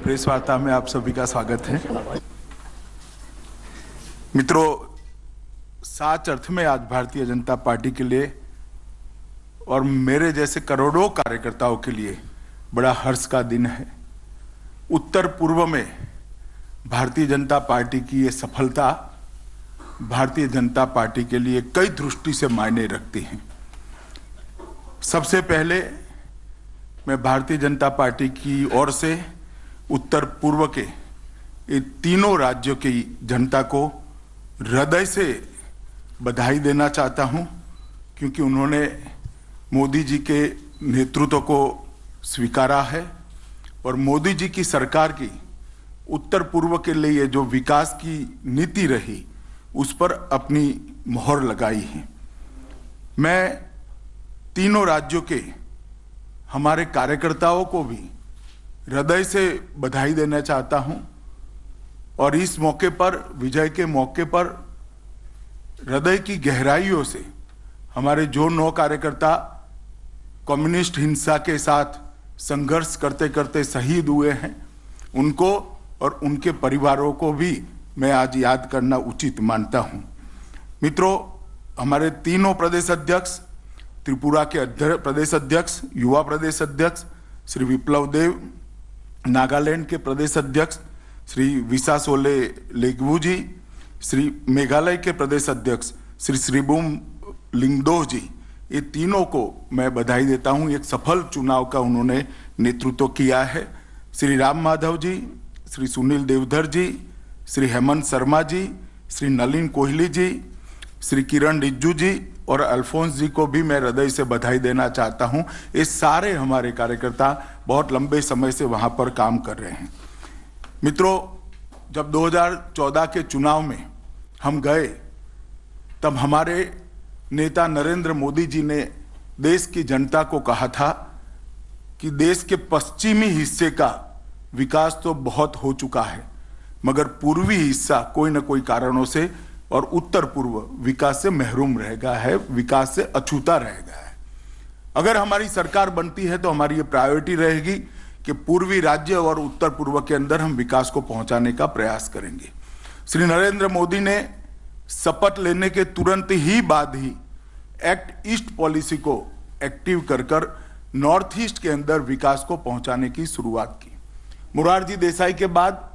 Press वार्ता में आप सभी का स्वागत है। मित्रों, सच अर्थ में आज भारतीय जनता पार्टी के लिए और मेरे जैसे करोड़ों कार्यकर्ताओं के लिए बड़ा हर्ष का दिन है। उत्तर पूर्व में भारतीय जनता पार्टी की ये सफलता भारतीय जनता पार्टी के लिए कई दृष्टि से मायने रखती है। सबसे पहले मैं भारतीय जनता पार्टी की ओर से उत्तर पूर्व के ये तीनों राज्यों की जनता को हृदय से बधाई देना चाहता हूं, क्योंकि उन्होंने मोदी जी के नेतृत्व को स्वीकारा है और मोदी जी की सरकार की उत्तर पूर्व के लिए जो विकास की नीति रही उस पर अपनी मोहर लगाई है। मैं तीनों राज्यों के हमारे कार्यकर्ताओं को भी हृदय से बधाई देना चाहता हूं और इस मौके पर, विजय के मौके पर, हृदय की गहराइयों से हमारे जो 9 कार्यकर्ता कम्युनिस्ट हिंसा के साथ संघर्ष करते करते शहीद हुए हैं, उनको और उनके परिवारों को भी मैं आज याद करना उचित मानता हूं। मित्रों, हमारे तीनों प्रदेश अध्यक्ष, त्रिपुरा के प्रदेश अध्यक्ष, युवा प्रदेश अध्यक्ष श्री विप्लव देव, नागालैंड के प्रदेश अध्यक्ष श्री विसासोले लेगवू जी, श्री मेघालय के प्रदेश अध्यक्ष श्री श्रीबुम लिंगदोह जी, ये तीनों को मैं बधाई देता हूं। एक सफल चुनाव का उन्होंने नेतृत्व किया है। श्री राम माधव जी, श्री सुनील देवधर जी, श्री हेमंत शर्मा जी, श्री नलिन कोहली जी, श्री किरण रिज्जू जी और अल्फोंस जी को भी मैं हृदय से बधाई देना चाहता हूं। ये सारे हमारे कार्यकर्ता बहुत लंबे समय से वहां पर काम कर रहे हैं। मित्रों, जब 2014 के चुनाव में हम गए तब हमारे नेता नरेंद्र मोदी जी ने देश की जनता को कहा था कि देश के पश्चिमी हिस्से का विकास तो बहुत हो चुका है, मगर पूर्वी हिस्सा कोई न कोई कारणों से और उत्तर पूर्व विकास से महरूम रह गया है, विकास से अछूता रह गया है। अगर हमारी सरकार बनती है तो हमारी ये प्रायोरिटी रहेगी कि पूर्वी राज्य और उत्तर पूर्व के अंदर हम विकास को पहुंचाने का प्रयास करेंगे। श्री नरेंद्र मोदी ने शपथ लेने के तुरंत ही बाद ही एक्ट ईस्ट पॉलिसी को एक्टिव कर नॉर्थ ईस्ट के अंदर विकास को पहुंचाने की शुरुआत की। मोरारजी देसाई के बाद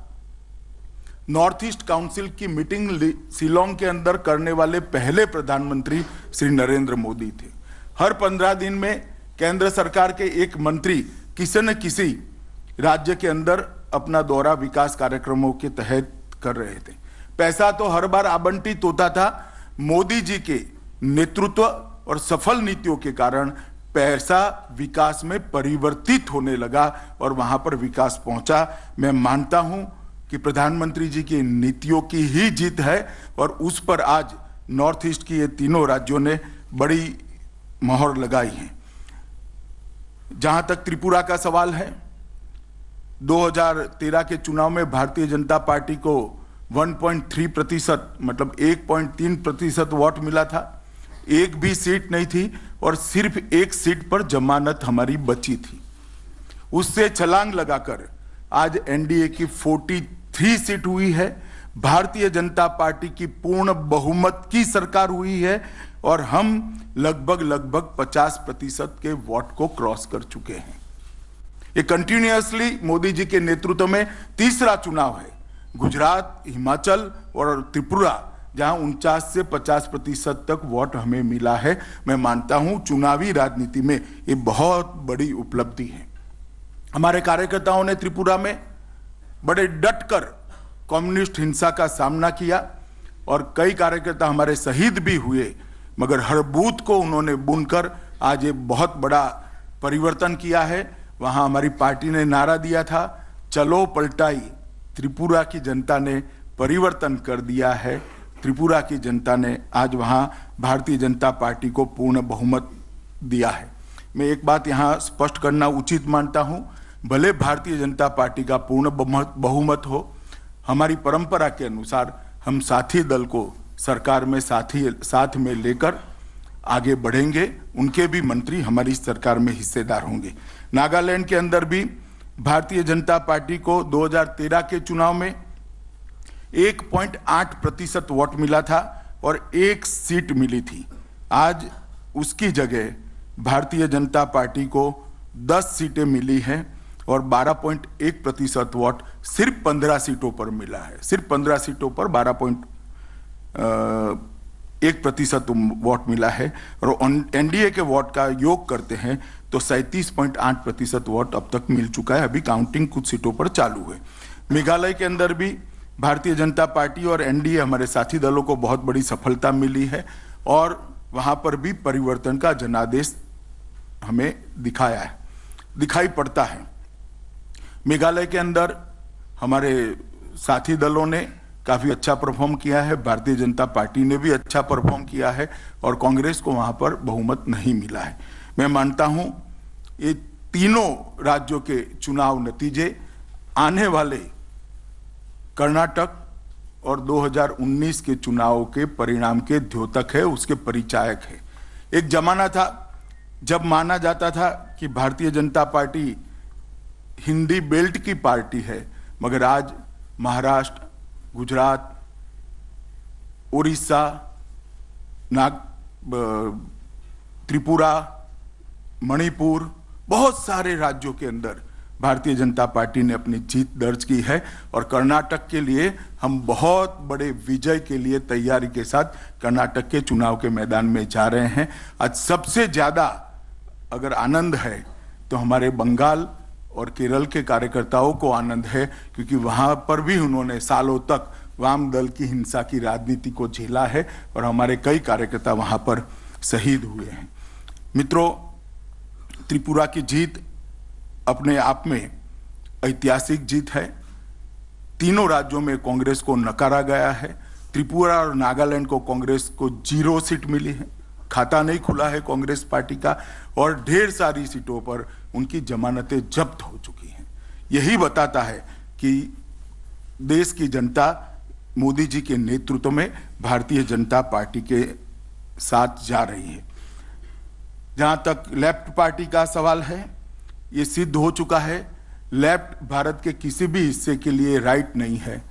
नॉर्थ ईस्ट काउंसिल की मीटिंग शिलोंग के अंदर करने वाले पहले प्रधानमंत्री श्री नरेंद्र मोदी थे। हर 15 दिन में केंद्र सरकार के एक मंत्री किसी न किसी राज्य के अंदर अपना दौरा विकास कार्यक्रमों के तहत कर रहे थे। पैसा तो हर बार आवंटित होता था। मोदी जी के नेतृत्व और सफल नीतियों के कारण पैसा विकास में परिवर्तित होने लगा और वहां पर विकास पहुंचा। मैं मानता हूं कि प्रधानमंत्री जी की नीतियों की ही जीत है और उस पर आज नॉर्थ ईस्ट की ये तीनों राज्यों ने बड़ी मोहर लगाई है। जहां तक त्रिपुरा का सवाल है, 2013 के चुनाव में भारतीय जनता पार्टी को 1.3% मतलब 1.3% वोट मिला था। एक भी सीट नहीं थी और सिर्फ एक सीट पर जमानत हमारी बची थी। उससे छलांग लगाकर आज एनडीए की 43 सीट हुई है। भारतीय जनता पार्टी की पूर्ण बहुमत की सरकार हुई है और हम लगभग 50% के वोट को क्रॉस कर चुके हैं। ये कंटिन्यूअसली मोदी जी के नेतृत्व में तीसरा चुनाव है। गुजरात, हिमाचल और त्रिपुरा, जहां 49 से 50% तक वोट हमें मिला है। मैं मानता हूं चुनावी राजनीति में ये बहुत बड़ी उपलब्धि है। हमारे कार्यकर्ताओं ने त्रिपुरा में बड़े डटकर कम्युनिस्ट हिंसा का सामना किया और कई कार्यकर्ता हमारे शहीद भी हुए, मगर हर बूथ को उन्होंने बुनकर आज ये बहुत बड़ा परिवर्तन किया है। वहां हमारी पार्टी ने नारा दिया था, चलो पलटाई। त्रिपुरा की जनता ने परिवर्तन कर दिया है। त्रिपुरा की जनता ने आज वहां भारतीय जनता पार्टी को पूर्ण बहुमत दिया है। मैं एक बात यहां स्पष्ट करना उचित मानता हूं, भले भारतीय जनता पार्टी का पूर्ण बहुमत हो, हमारी परंपरा के अनुसार हम साथी दल को सरकार में साथ में लेकर आगे बढ़ेंगे। उनके भी मंत्री हमारी सरकार में हिस्सेदार होंगे। नागालैंड के अंदर भी भारतीय जनता पार्टी को 2013 के चुनाव में 1.8% वोट मिला था और 1 सीट मिली थी। आज उसकी जगह भारतीय जनता पार्टी को 10 सीटें मिली हैं और 12.1% वोट सिर्फ 15 सीटों पर मिला है। सिर्फ 15 सीटों पर 12.1% वोट मिला है और एनडीए के वोट का योग करते हैं तो 37.8% वोट अब तक मिल चुका है। अभी काउंटिंग कुछ सीटों पर चालू है। मेघालय के अंदर भी भारतीय जनता पार्टी और एनडीए हमारे साथी दलों को बहुत बड़ी सफलता मिली है और वहां पर भी परिवर्तन का जनादेश हमें दिखाई पड़ता है। मेघालय के अंदर हमारे साथी दलों ने काफी अच्छा परफॉर्म किया है, भारतीय जनता पार्टी ने भी अच्छा परफॉर्म किया है और कांग्रेस को वहां पर बहुमत नहीं मिला है। मैं मानता हूं ये तीनों राज्यों के चुनाव नतीजे आने वाले कर्नाटक और 2019 के चुनाव के परिणाम के द्योतक है, उसके परिचायक है। एक जमाना था जब माना जाता था कि भारतीय जनता पार्टी हिंदी बेल्ट की पार्टी है, मगर आज महाराष्ट्र, गुजरात, उड़ीसा, त्रिपुरा, मणिपुर, बहुत सारे राज्यों के अंदर भारतीय जनता पार्टी ने अपनी जीत दर्ज की है और कर्नाटक के लिए हम बहुत बड़े विजय के लिए तैयारी के साथ कर्नाटक के चुनाव के मैदान में जा रहे हैं। आज सबसे ज्यादा अगर आनंद है तो हमारे बंगाल और केरल के कार्यकर्ताओं को आनंद है, क्योंकि वहां पर भी उन्होंने सालों तक वाम दल की हिंसा की राजनीति को झेला है और हमारे कई कार्यकर्ता वहां पर शहीद हुए हैं। मित्रों, त्रिपुरा की जीत अपने आप में ऐतिहासिक जीत है। तीनों राज्यों में कांग्रेस को नकारा गया है। त्रिपुरा और नागालैंड को कांग्रेस को 0 सीट मिली है, खाता नहीं खुला है कांग्रेस पार्टी का और ढेर सारी सीटों पर उनकी जमानतें जब्त हो चुकी हैं। यही बताता है कि देश की जनता मोदी जी के नेतृत्व में भारतीय जनता पार्टी के साथ जा रही है। जहां तक लेफ्ट पार्टी का सवाल है, ये सिद्ध हो चुका है लेफ्ट भारत के किसी भी हिस्से के लिए राइट नहीं है।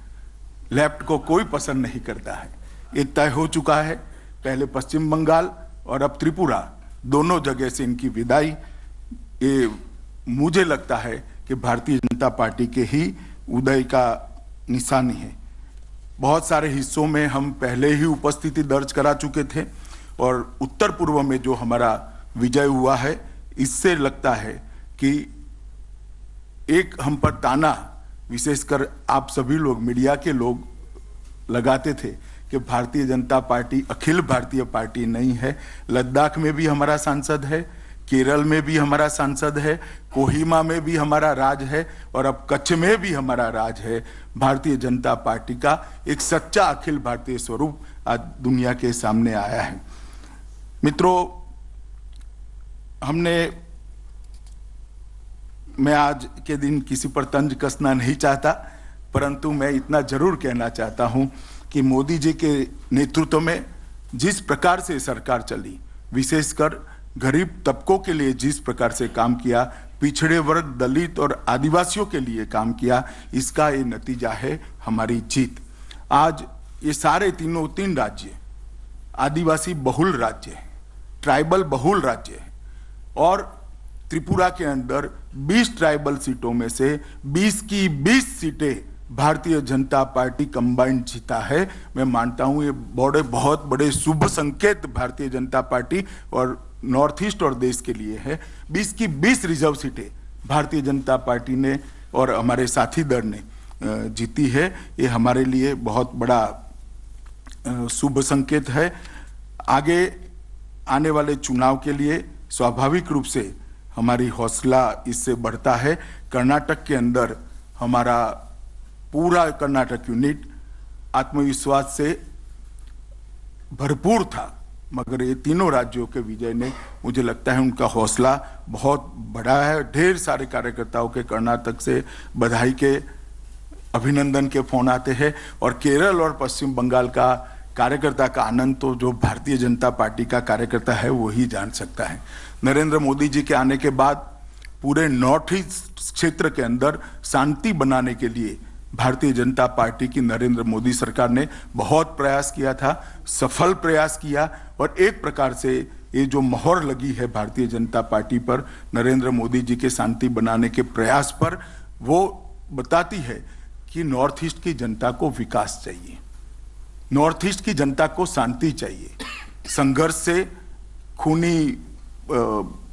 लेफ्ट को कोई पसंद नहीं करता है, ये तय हो चुका है। पहले पश्चिम बंगाल और अब त्रिपुरा, दोनों जगह से इनकी विदाई, ये मुझे लगता है कि भारतीय जनता पार्टी के ही उदय का निशानी है। बहुत सारे हिस्सों में हम पहले ही उपस्थिति दर्ज करा चुके थे और उत्तर पूर्व में जो हमारा विजय हुआ है, इससे लगता है कि एक हम पर ताना, विशेषकर आप सभी लोग, मीडिया के लोग लगाते थे कि भारतीय जनता पार्टी अखिल भारतीय पार्टी नहीं है। लद्दाख में भी हमारा सांसद है, केरल में भी हमारा सांसद है, कोहिमा में भी हमारा राज है और अब कच्छ में भी हमारा राज है। भारतीय जनता पार्टी का एक सच्चा अखिल भारतीय स्वरूप आज दुनिया के सामने आया है। मित्रों, मैं आज के दिन किसी पर तंज कसना नहीं चाहता, परंतु मैं इतना जरूर कहना चाहता हूं कि मोदी जी के नेतृत्व में जिस प्रकार से सरकार चली, विशेषकर गरीब तबकों के लिए जिस प्रकार से काम किया, पिछड़े वर्ग, दलित और आदिवासियों के लिए काम किया, इसका ये नतीजा है हमारी जीत। आज ये सारे तीन राज्य आदिवासी बहुल राज्य हैं, ट्राइबल बहुल राज्य हैं और त्रिपुरा के अंदर 20 ट्राइबल सीटों में से 20 की 20 सीटें भारतीय जनता पार्टी कंबाइंड जीता है। मैं मानता हूं ये बहुत बड़े शुभ संकेत भारतीय जनता पार्टी और नॉर्थ ईस्ट और देश के लिए है। 20 की 20 रिजर्व सीटें भारतीय जनता पार्टी ने और हमारे साथी दल ने जीती है। ये हमारे लिए बहुत बड़ा शुभ संकेत है। आगे आने वाले चुनाव के लिए स्वाभाविक रूप से हमारी हौसला इससे बढ़ता है। कर्नाटक के अंदर हमारा पूरा कर्नाटक यूनिट आत्मविश्वास से भरपूर था, मगर ये तीनों राज्यों के विजय ने, मुझे लगता है, उनका हौसला बहुत बढ़ा है। ढेर सारे कार्यकर्ताओं के कर्नाटक से बधाई के, अभिनंदन के फोन आते हैं और केरल और पश्चिम बंगाल का कार्यकर्ता का आनंद तो जो भारतीय जनता पार्टी का कार्यकर्ता है वो ही जान सकता है। नरेंद्र मोदी जी के आने के बाद पूरे नॉर्थ ईस्ट क्षेत्र के अंदर शांति बनाने के लिए भारतीय जनता पार्टी की नरेंद्र मोदी सरकार ने बहुत प्रयास किया था, सफल प्रयास किया। और एक प्रकार से ये जो मोहर लगी है भारतीय जनता पार्टी पर नरेंद्र मोदी जी के शांति बनाने के प्रयास पर, वो बताती है कि नॉर्थ ईस्ट की जनता को विकास चाहिए, नॉर्थ ईस्ट की जनता को शांति चाहिए। संघर्ष से, खूनी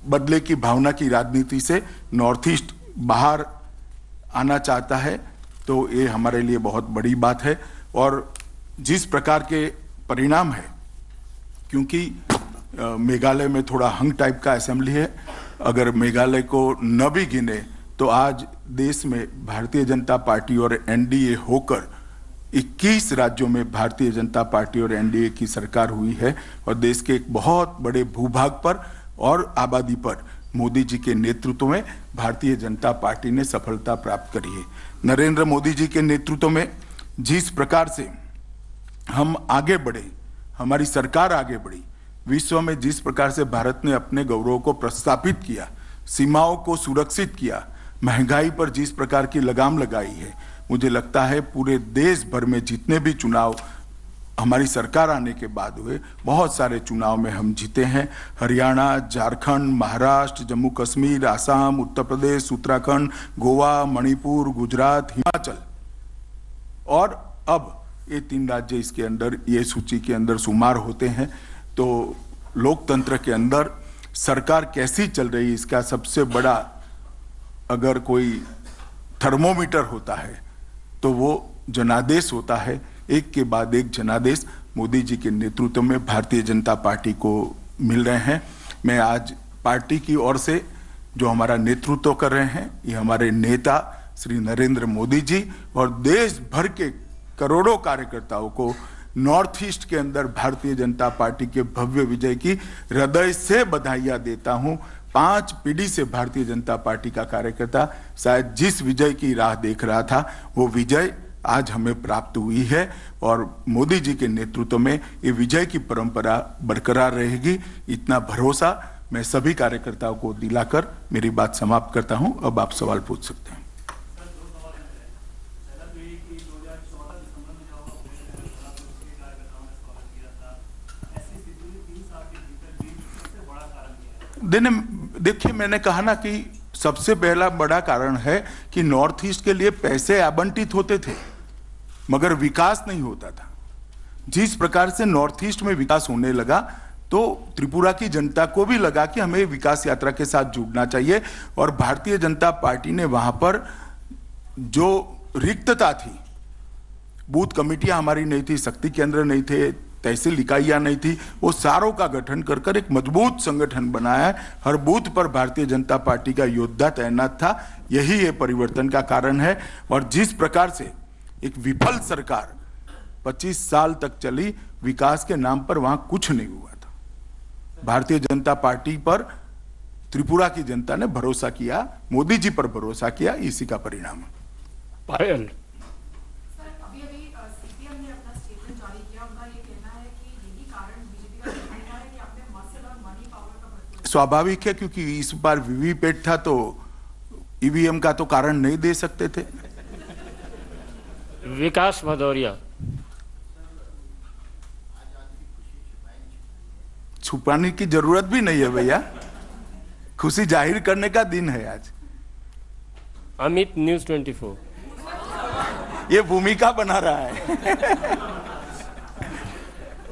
बदले की भावना की राजनीति से नॉर्थ ईस्ट बाहर आना चाहता है, तो ये हमारे लिए बहुत बड़ी बात है। और जिस प्रकार के परिणाम है, क्योंकि मेघालय में थोड़ा हंग टाइप का असेंबली है, अगर मेघालय को न भी गिने तो आज देश में भारतीय जनता पार्टी और एनडीए होकर 21 राज्यों में भारतीय जनता पार्टी और एनडीए की सरकार हुई है। और देश के एक बहुत बड़े भूभाग पर और आबादी पर मोदी जी के नेतृत्व में भारतीय जनता पार्टी ने सफलता प्राप्त करी है। नरेंद्र मोदी जी के नेतृत्व में जिस प्रकार से हम आगे बढ़े, हमारी सरकार आगे बढ़ी, विश्व में जिस प्रकार से भारत ने अपने गौरव को प्रस्थापित किया, सीमाओं को सुरक्षित किया, महंगाई पर जिस प्रकार की लगाम लगाई है, मुझे लगता है पूरे देश भर में जितने भी चुनाव हमारी सरकार आने के बाद हुए, बहुत सारे चुनाव में हम जीते हैं। हरियाणा, झारखंड, महाराष्ट्र, जम्मू कश्मीर, आसाम, उत्तर प्रदेश, उत्तराखंड, गोवा, मणिपुर, गुजरात, हिमाचल, और अब ये 3 राज्य इसके अंदर, ये सूची के अंदर शुमार होते हैं। तो लोकतंत्र के अंदर सरकार कैसी चल रही है, इसका सबसे बड़ा अगर कोई थर्मोमीटर होता है तो वो जनादेश होता है। एक के बाद एक जनादेश मोदी जी के नेतृत्व में भारतीय जनता पार्टी को मिल रहे हैं। मैं आज पार्टी की ओर से जो हमारा नेतृत्व कर रहे हैं, ये हमारे नेता श्री नरेंद्र मोदी जी और देश भर के करोड़ों कार्यकर्ताओं को नॉर्थ ईस्ट के अंदर भारतीय जनता पार्टी के भव्य विजय की हृदय से बधाइयां देता हूं। 5 पीढ़ी से भारतीय जनता पार्टी का कार्यकर्ता शायद जिस विजय की राह देख रहा था, वो विजय आज हमें प्राप्त हुई है। और मोदी जी के नेतृत्व में ये विजय की परंपरा बरकरार रहेगी, इतना भरोसा मैं सभी कार्यकर्ताओं को दिलाकर मेरी बात समाप्त करता हूं। अब आप सवाल पूछ सकते हैं। देखिए, मैंने कहा ना कि सबसे पहला बड़ा कारण है कि नॉर्थ ईस्ट के लिए पैसे आवंटित होते थे मगर विकास नहीं होता था। जिस प्रकार से नॉर्थ ईस्ट में विकास होने लगा तो त्रिपुरा की जनता को भी लगा कि हमें विकास यात्रा के साथ जुड़ना चाहिए। और भारतीय जनता पार्टी ने वहां पर जो रिक्तता थी, बूथ कमेटियां हमारी नहीं थी, शक्ति केंद्र नहीं थे, तहसील इकाइयां नहीं थी, वो सारों का गठन कर कर एक मजबूत संगठन बनाया है। हर बूथ पर भारतीय जनता पार्टी का योद्धा तैनात था। यही ये परिवर्तन का कारण है। और जिस प्रकार से एक विफल सरकार 25 साल तक चली, विकास के नाम पर वहां कुछ नहीं हुआ था। भारतीय जनता पार्टी पर त्रिपुरा की जनता ने भरोसा किया, मोदी जी पर भरोसा किया, इसी का परिणाम है। पायल, स्वाभाविक है, क्योंकि इस बार वीवीपैट था तो ईवीएम का तो कारण नहीं दे सकते थे। विकास भदौरिया। छुपाने की जरूरत भी नहीं है भैया, खुशी जाहिर करने का दिन है आज। अमित, न्यूज़ 24। ये भूमिका बना रहा है।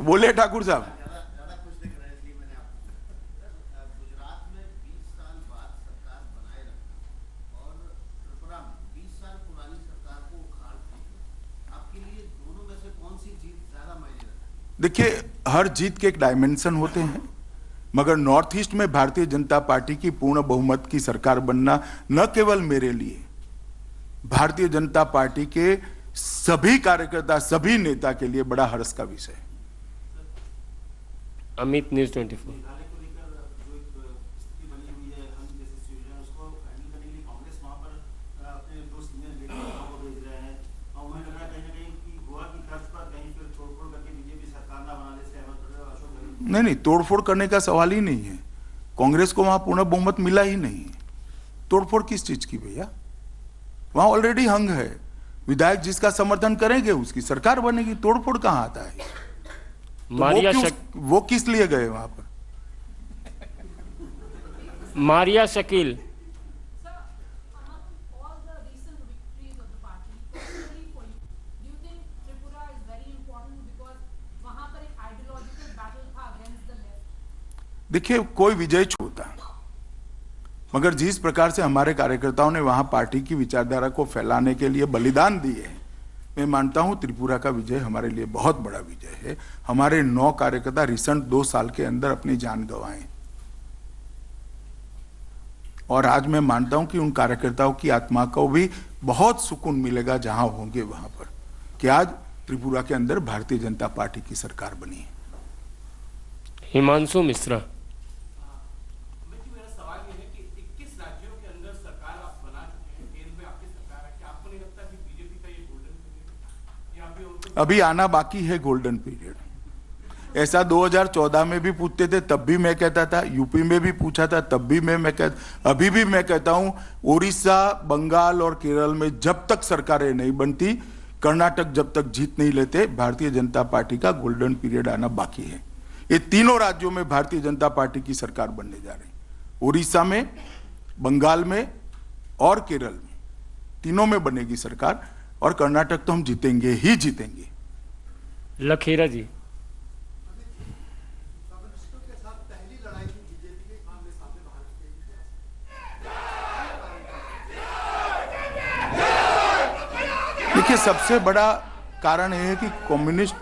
बोले ठाकुर साहब। देखिए, हर जीत के एक डायमेंशन होते हैं, मगर नॉर्थ ईस्ट में भारतीय जनता पार्टी की पूर्ण बहुमत की सरकार बनना न केवल मेरे लिए, भारतीय जनता पार्टी के सभी कार्यकर्ता, सभी नेता के लिए बड़ा हर्ष का विषय है। अमित, न्यूज़ 24। नहीं, तोड़फोड़ करने का सवाल ही नहीं है। कांग्रेस को वहां पूर्ण बहुमत मिला ही नहीं। तोड़फोड़ किस चीज की भैया? वहां ऑलरेडी हंग है, विधायक जिसका समर्थन करेंगे उसकी सरकार बनेगी, तोड़फोड़ कहां आता है? तो वो किस लिए गए वहां पर? मारिया शकील। देखिए, कोई विजय छूता, मगर जिस प्रकार से हमारे कार्यकर्ताओं ने वहां पार्टी की विचारधारा को फैलाने के लिए बलिदान दिए, मैं मानता हूं त्रिपुरा का विजय हमारे लिए बहुत बड़ा विजय है। हमारे 9 कार्यकर्ता रिसेंट 2 साल के अंदर अपनी जान गंवाए, और आज मैं मानता हूं कि उन कार्यकर्ताओं की आत्मा को भी बहुत सुकून मिलेगा जहां होंगे वहां पर, कि आज त्रिपुरा के अंदर भारतीय जनता पार्टी की सरकार बनी है। हिमांशु मिश्रा। अभी आना बाकी है गोल्डन पीरियड। ऐसा 2014 में भी पूछते थे, तब भी मैं कहता था, यूपी में भी पूछा था, तब भी अभी भी मैं कहता हूं, उड़ीसा, बंगाल और केरल में जब तक सरकारें नहीं बनती, कर्नाटक जब तक जीत नहीं लेते, भारतीय जनता पार्टी का गोल्डन पीरियड आना बाकी है। ये तीनों राज्यों में भारतीय जनता पार्टी की सरकार बनने जा रही, उड़ीसा में, बंगाल में और केरल में, तीनों में बनेगी सरकार, और कर्नाटक तो हम जीतेंगे ही जीतेंगे। लखेरा जी। देखिए, सबसे बड़ा कारण यह है कि कम्युनिस्ट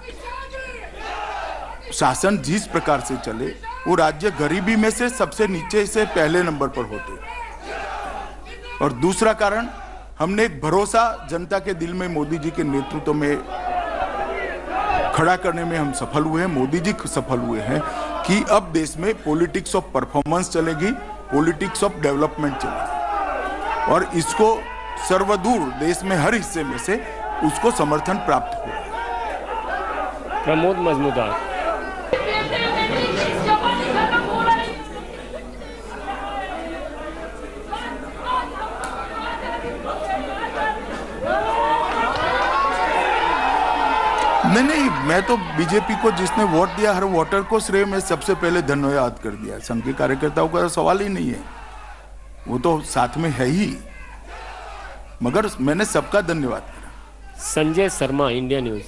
शासन जिस प्रकार से चले, वो राज्य गरीबी में से सबसे नीचे से पहले नंबर पर होते। और दूसरा कारण, हमने एक भरोसा जनता के दिल में मोदी जी के नेतृत्व में खड़ा करने में हम सफल हुए हैं। मोदी जी सफल हुए हैं कि अब देश में पॉलिटिक्स ऑफ परफॉर्मेंस चलेगी, पॉलिटिक्स ऑफ डेवलपमेंट चलेगी, और इसको सर्वदूर देश में हर हिस्से में से उसको समर्थन प्राप्त हो। प्रमोद मजमूदार। नहीं, मैं तो बीजेपी को जिसने वोट दिया, हर वोटर को श्रेय में सबसे पहले धन्यवाद कर दिया। संघ के कार्यकर्ताओं का तो सवाल ही नहीं है, वो तो साथ में है ही, मगर मैंने सबका धन्यवाद करा। Sanjay Sharma, India news.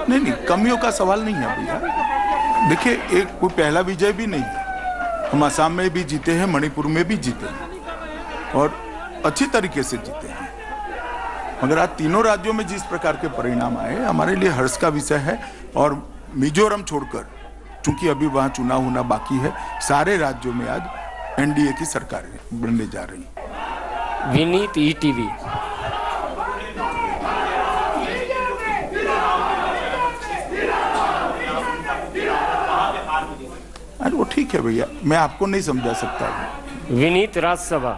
नहीं, कमियों का सवाल नहीं है भैया। देखिए, एक कोई पहला विजय भी नहीं है। हम असम में भी जीते हैं, मणिपुर में भी जीते हैं, और अच्छी तरीके से जीते हैं, मगर आज तीनों राज्यों में जिस प्रकार के परिणाम आए, हमारे लिए हर्ष का विषय है। और मिजोरम छोड़कर, चूंकि अभी वहां चुनाव होना बाकी है, सारे राज्यों में आज एनडीए की सरकारें बनने जा रही। विनीत, ईटीवी। अरे वो ठीक है भैया, मैं आपको नहीं समझा सकता। विनीत, राज्यसभा।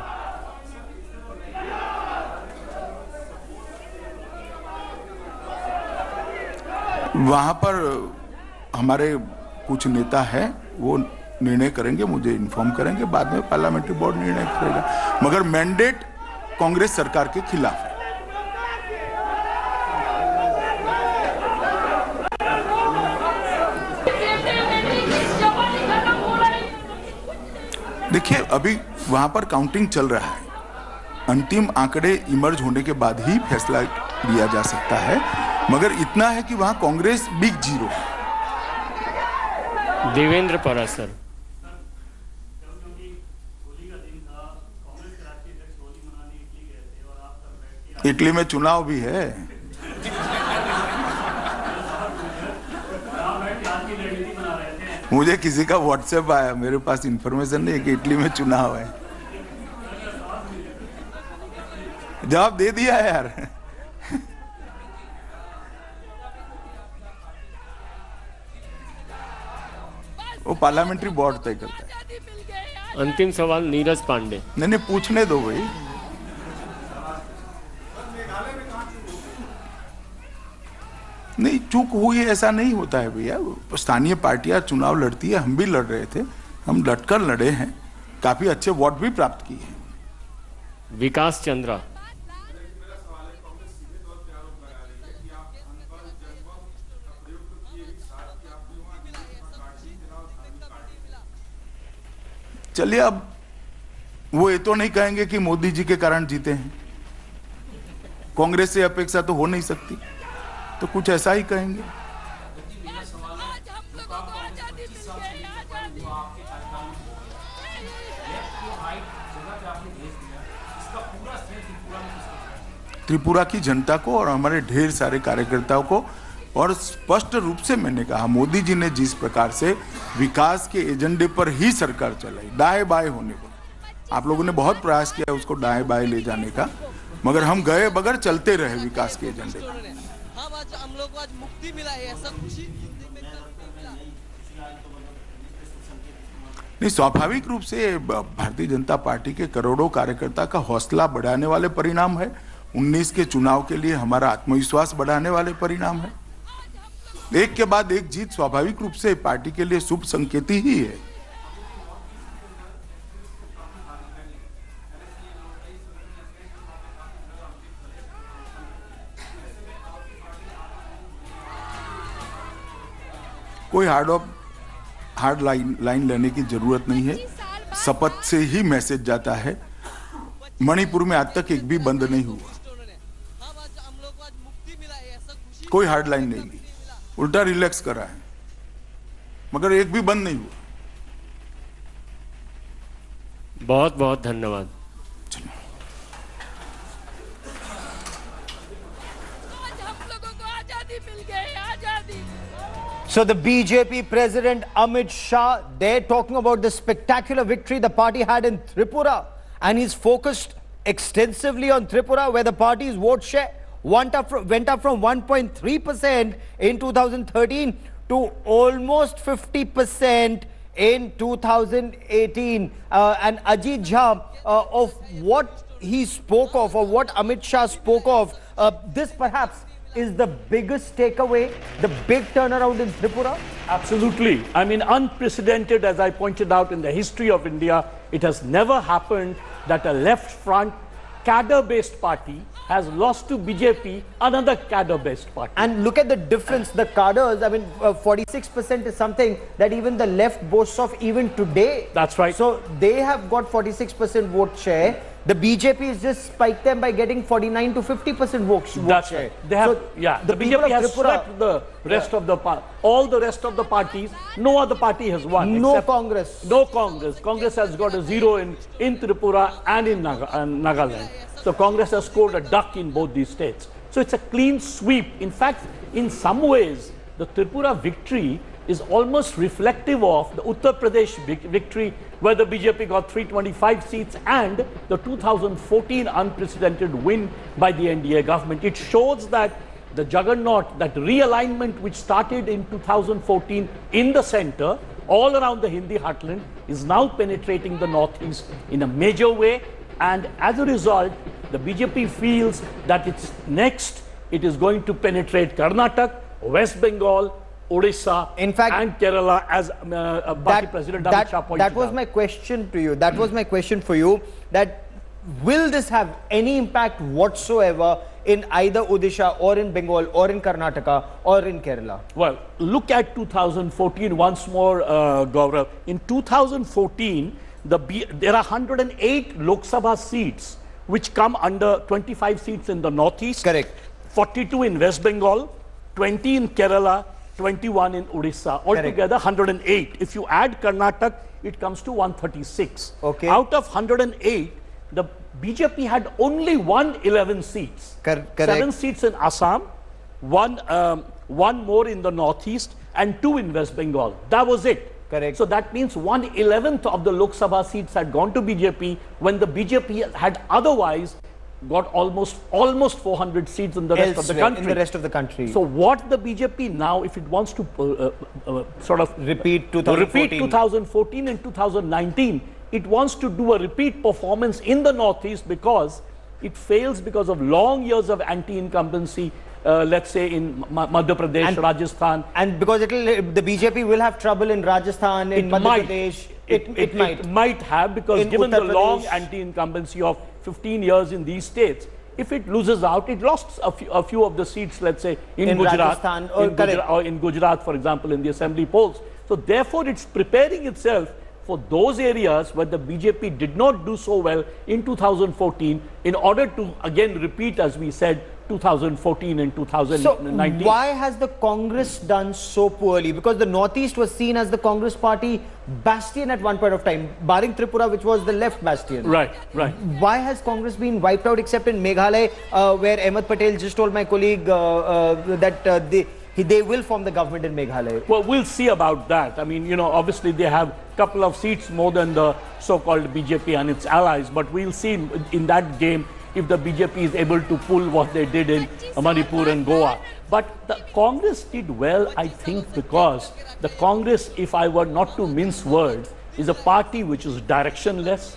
वहां पर हमारे कुछ नेता हैं, वो निर्णय करेंगे, मुझे इन्फॉर्म करेंगे, बाद में पार्लियामेंट्री बोर्ड निर्णय करेगा, मगर मैंडेट कांग्रेस सरकार के खिलाफ है। देखिए, अभी वहां पर काउंटिंग चल रहा है, अंतिम आंकड़े इमर्ज होने के बाद ही फैसला लिया जा सकता है, मगर इतना है कि वहां कांग्रेस बिग जीरो है। देवेंद्र परासर। इटली में चुनाव भी है। मुझे किसी का व्हाट्सएप आया, मेरे पास इंफॉर्मेशन नहीं कि इटली में चुनाव है। जवाब दे दिया है यार। वो पार्लियामेंट्री बोर्ड तय करता है। अंतिम सवाल नीरज पांडे। नहीं, पूछने दो भाई। नहीं, चूक हुई ऐसा नहीं होता है भैया। स्थानीय पार्टियां चुनाव लड़ती है, हम भी लड़ रहे थे, हम डटकर लड़े हैं, काफी अच्छे वोट भी प्राप्त किए हैं। विकास चंद्रा। चलिए, अब वो ये तो नहीं कहेंगे कि मोदी जी के कारण जीते हैं, कांग्रेस से अपेक्षा तो हो नहीं सकती, तो कुछ ऐसा ही कहेंगे। त्रिपुरा की जनता को और हमारे ढेर सारे कार्यकर्ताओं को, और स्पष्ट रूप से मैंने कहा, मोदी जी ने जिस प्रकार से विकास के एजेंडे पर ही सरकार चलाई, दाएं बाएं होने को, आप लोगों ने बहुत प्रयास किया उसको दाएं बाएं ले जाने का, मगर हम गए बगैर चलते रहे विकास के एजेंडे पर। हम लोग को आज मुक्ति मिला है, ऐसा खुशी नहीं, स्वाभाविक रूप से भारतीय जनता पार्टी के करोड़ों कार्यकर्ता का हौसला बढ़ाने वाले परिणाम है। 19 के चुनाव के लिए हमारा आत्मविश्वास बढ़ाने वाले परिणाम है। एक के बाद एक जीत स्वाभाविक रूप से पार्टी के लिए शुभ संकेत ही है। कोई हार्ड लाइन लेने की जरूरत नहीं है। शपथ से ही मैसेज जाता है। मणिपुर में आज तक एक भी बंद नहीं हुआ, कोई हार्ड लाइन नहीं ली, उल्टा रिलैक्स करा है, मगर एक भी बंद नहीं हुआ। बहुत बहुत धन्यवाद। So the BJP President Amit Shah, they're talking about the spectacular victory the party had in Tripura, and he's focused extensively on Tripura, where the party's vote share went up from 1.3% in 2013 to almost 50% in 2018. And Ajit Jha, of what he spoke of, or what Amit Shah spoke of, this perhaps is the biggest takeaway, the big turnaround in Tripura? Absolutely. I mean, unprecedented, as I pointed out, in the history of India. It has never happened that a left front cadre-based party has lost to BJP, another cadre-based party. And look at the difference, the cadres, I mean, 46% is something that even the left boasts of even today. That's right. So they have got 46% vote share. The BJP has just spiked them by getting 49 to 50% vote That's share. right. They have, So yeah, the people BJP of has Tripura- swept the rest of the all the rest of the parties. No other party has won. No except Congress. No Congress. Congress has got a 0 in Tripura and in Nagaland. So Congress has scored a duck in both these states. So it's a clean sweep. In fact, in some ways, the Tripura victory is almost reflective of the Uttar Pradesh victory, where the BJP got 325 seats, and the 2014 unprecedented win by the NDA government. It shows that the juggernaut, that realignment which started in 2014 in the center, all around the Hindi heartland, is now penetrating the northeast in a major way. And as a result, the BJP feels that it's next, it is going to penetrate Karnataka, West Bengal, Odisha, In fact, and Kerala, as Party President Amit Shah pointed that was out. my question to you. That was my question for you. That will this have any impact whatsoever in either Odisha or in Bengal or in Karnataka or in Kerala? Well, look at 2014 once more, Gaurav. In 2014, there are 108 Lok Sabha seats which come under 25 seats in the northeast. Correct. 42 in West Bengal, 20 in Kerala, 21 in Odisha. Altogether 108. If you add Karnataka, it comes to 136. Okay. Out of 108, the BJP had only won 11 seats. Correct. 7 seats in Assam, one more in the northeast, and 2 in West Bengal. That was it. Correct. So that means 1/11 of the Lok Sabha seats had gone to BJP, when the BJP had otherwise got almost 400 seats in the rest of the Elsewhere, country. in the rest of the country. So what the BJP now, if it wants to sort of Repeat 2014. repeat 2014 and 2019, it wants to do a repeat performance in the northeast, because it fails because of long years of anti-incumbency let's say in Madhya Pradesh, And- Rajasthan. And because the BJP will have trouble in Rajasthan, in Madhya Pradesh. It might. It might have, because In given the Uttar long Pradesh. anti-incumbency of 15 years in these states, if it loses out, it lost a few of the seats, let's say in Gujarat, Rajasthan, correct. or in Gujarat, for example, in the assembly polls. So therefore, it's preparing itself for those areas where the BJP did not do so well in 2014, in order to again repeat, as we said, 2014 and So 2019. why has the Congress done so poorly? Because the Northeast was seen as the Congress party bastion at one point of time, barring Tripura, which was the left bastion. Right, right. Why has Congress been wiped out except in Meghalaya, where Ahmed Patel just told my colleague that they will form the government in Meghalaya? Well, we'll see about that. I mean, you know, obviously they have a couple of seats more than the so-called BJP and its allies, but we'll see in that game if the BJP is able to pull what they did in Manipur and Goa. But the Congress did well, I think, because the Congress, if I were not to mince words, is a party which is directionless,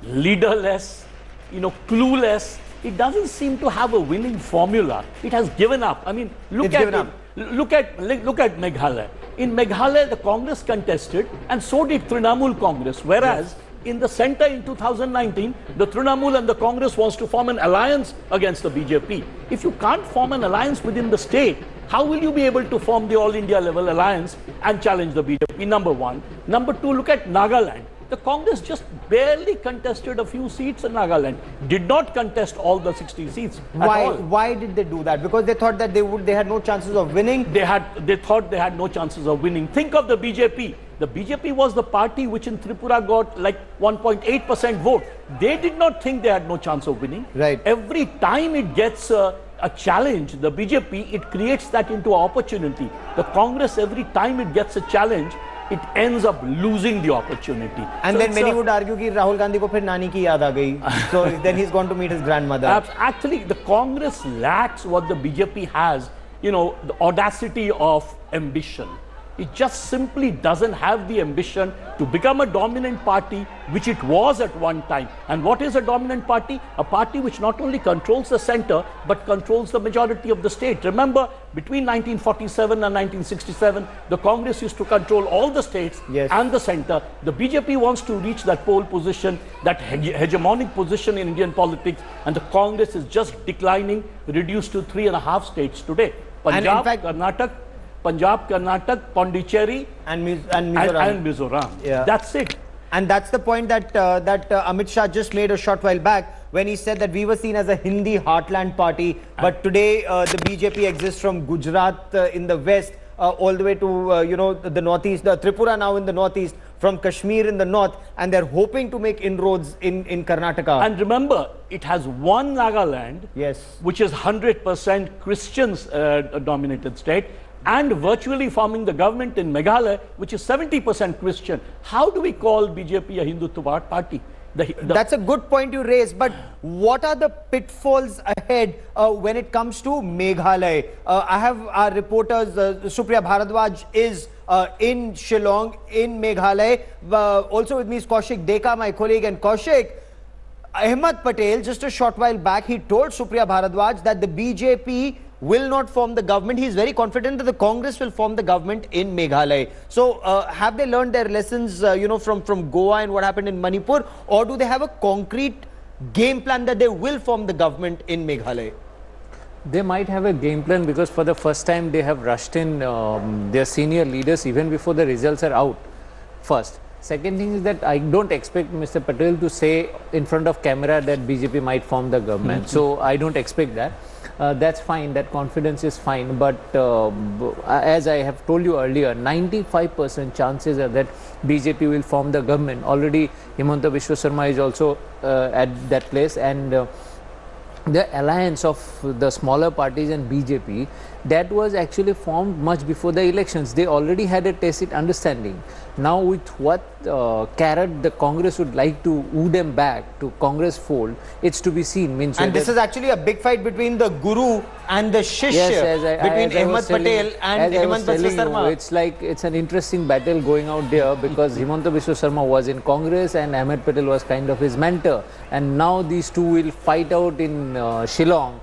leaderless, you know, clueless. It doesn't seem to have a winning formula. It has given up. I mean, look at Meghalaya. In Meghalaya, the Congress contested, and so did Trinamool Congress. Whereas in the center in 2019, the Trinamool and the Congress wants to form an alliance against the BJP. If you can't form an alliance within the state, how will you be able to form the all India level alliance and challenge the BJP? Number one. Number two, look at Nagaland. The Congress just barely contested a few seats in Nagaland, did not contest all the 60 seats at all. Why did they do that? Because they thought that they had no chances of winning. They thought they had no chances of winning. Think of the BJP. The BJP was the party which in Tripura got like 1.8% vote. They did not think they had no chance of winning. Right. Every time it gets a challenge, the BJP, it creates that into opportunity. The Congress, every time it gets a challenge, it ends up losing the opportunity. And So then it's many a- would argue कि राहुल गांधी को फिर नानी की याद आ गई. So then he's gone to meet his grandmother. Actually, the Congress lacks what the BJP has, you know, the audacity of ambition. It just simply doesn't have the ambition to become a dominant party, which it was at one time. And what is a dominant party? A party which not only controls the center, but controls the majority of the state. Remember, between 1947 and 1967, the Congress used to control all the states Yes. and the center. The BJP wants to reach that pole position, that hegemonic position in Indian politics, and the Congress is just declining, reduced to 3.5 states today. And in fact- Punjab, Karnataka, Pondicherry, and Mizoram. and Mizoram. Yeah. That's it. And that's the point that Amit Shah just made a short while back when he said that we were seen as a Hindi heartland party, but today the BJP exists from Gujarat in the west all the way to the northeast, Tripura now in the northeast, from Kashmir in the north, and they're hoping to make inroads in Karnataka. And remember, it has one Nagaland, Yes. which is 100% Christians dominated state, and virtually forming the government in Meghalaya, which is 70% Christian. How do we call BJP a Hindutva party? That's a good point you raised, but what are the pitfalls ahead when it comes to Meghalaya? I have our reporters, Supriya Bharadwaj is in Shillong, in Meghalaya. Also with me is Kaushik Deka, my colleague. And Kaushik, Ahmed Patel, just a short while back, he told Supriya Bharadwaj that the BJP will not form the government. He is very confident that the Congress will form the government in Meghalaya. So have they learned their lessons, from Goa and what happened in Manipur, or do they have a concrete game plan that they will form the government in Meghalaya? They might have a game plan because for the first time they have rushed in their senior leaders even before the results are out first. Second thing is that I don't expect Mr. Patel to say in front of camera that BJP might form the government. So I don't expect that. That's fine, that confidence is fine, but as I have told you earlier, 95% chances are that BJP will form the government. Already Himanta Biswa Sarma is also at that place, and the alliance of the smaller parties and BJP, that was actually formed much before the elections. They already had a tacit understanding. Now with what carrot the Congress would like to woo them back to Congress fold, it's to be seen. And this is actually a big fight between the Guru and the Shishya, between Ahmed Patel and Himanta Biswa Sarma. It's like it's an interesting battle going out there because Himanta Biswa Sarma was in Congress and Ahmed Patel was kind of his mentor, and now these two will fight out in Shillong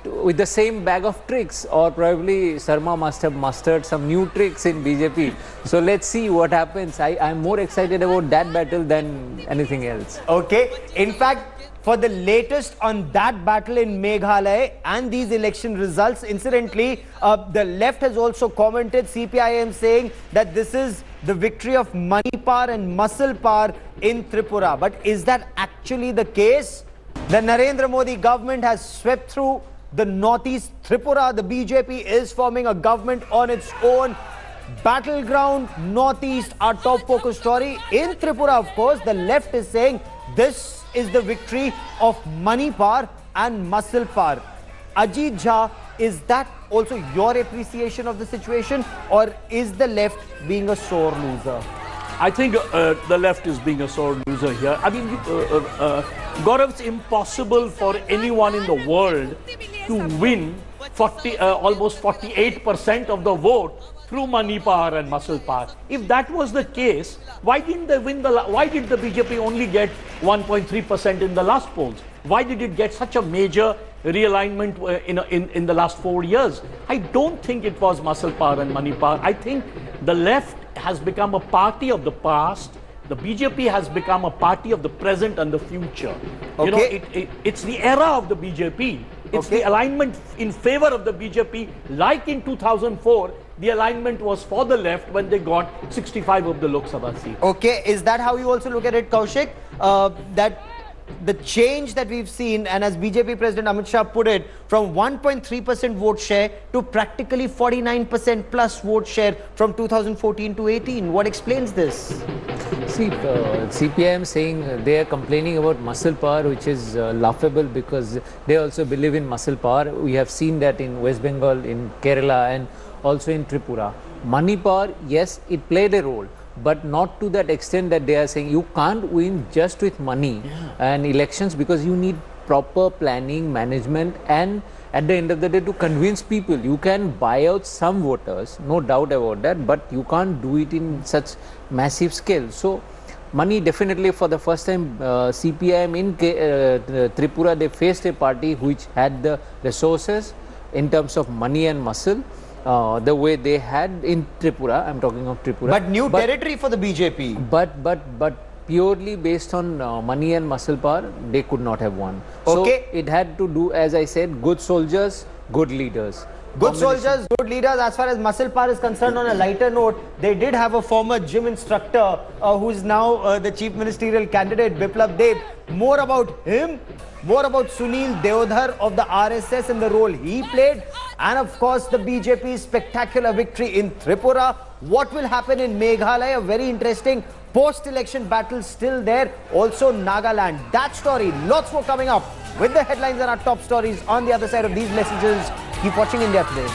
with the same bag of tricks, or probably Sharma must have mastered some new tricks in BJP. So let's see what happens. I'm more excited about that battle than anything else. Okay. In fact, for the latest on that battle in Meghalaya and these election results, incidentally, the left has also commented, CPIM saying that this is the victory of money power and muscle power in Tripura. But is that actually the case? The Narendra Modi government has swept through the northeast Tripura. The BJP is forming a government on its own. Battleground northeast, our top focus story. In Tripura, of course, the left is saying this is the victory of money power and muscle power. Ajit Jha, is that also your appreciation of the situation, or is the left being a sore loser? I think the left is being a sore loser here. I mean, Gaurav, it's impossible for anyone in the world to win almost 48% of the vote through money power and muscle power. If that was the case, why didn't they win why did the BJP only get 1.3% in the last polls? Why did it get such a major realignment in the last 4 years? I don't think it was muscle power and money power. I think the left has become a party of the past. The BJP has become a party of the present and the future. You know, it's the era of the BJP. It's the alignment in favor of the BJP. Like in 2004, the alignment was for the left when they got 65 of the Lok Sabha seats. Okay, is that how you also look at it, Kaushik? That the change that we've seen, and as BJP President Amit Shah put it, from 1.3% vote share to practically 49% plus vote share from 2014 to 18. What explains this? See, CPIM saying they are complaining about muscle power, which is laughable because they also believe in muscle power. We have seen that in West Bengal, in Kerala, and also in Tripura. Money power, yes, it played a role, but not to that extent that they are saying you can't win just with money and elections, because you need proper planning, management, and at the end of the day to convince people. You can buy out some voters, no doubt about that, but you can't do it in such massive scale. So money, definitely for the first time, CPIM in Tripura, they faced a party which had the resources in terms of money and muscle. The way they had in Tripura, I'm talking of Tripura. But new territory for the BJP. But purely based on money and muscle power, they could not have won. Okay. So it had to do, as I said, good soldiers, good leaders. Good soldiers, good leaders. As far as muscle power is concerned, on a lighter note, they did have a former gym instructor who is now the chief ministerial candidate, Biplab Deb. More about him, more about Sunil Deodhar of the RSS and the role he played, and of course the BJP's spectacular victory in Tripura. What will happen in Meghalaya? Very interesting post-election battle still there. Also Nagaland. That story, lots more coming up with the headlines and our top stories on the other side of these messages. Keep watching India Today.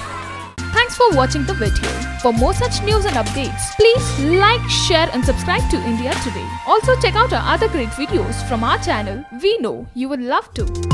Thanks for watching the video. For more such news and updates, please like, share and subscribe to India Today. Also check out our other great videos from our channel. We know you will love to.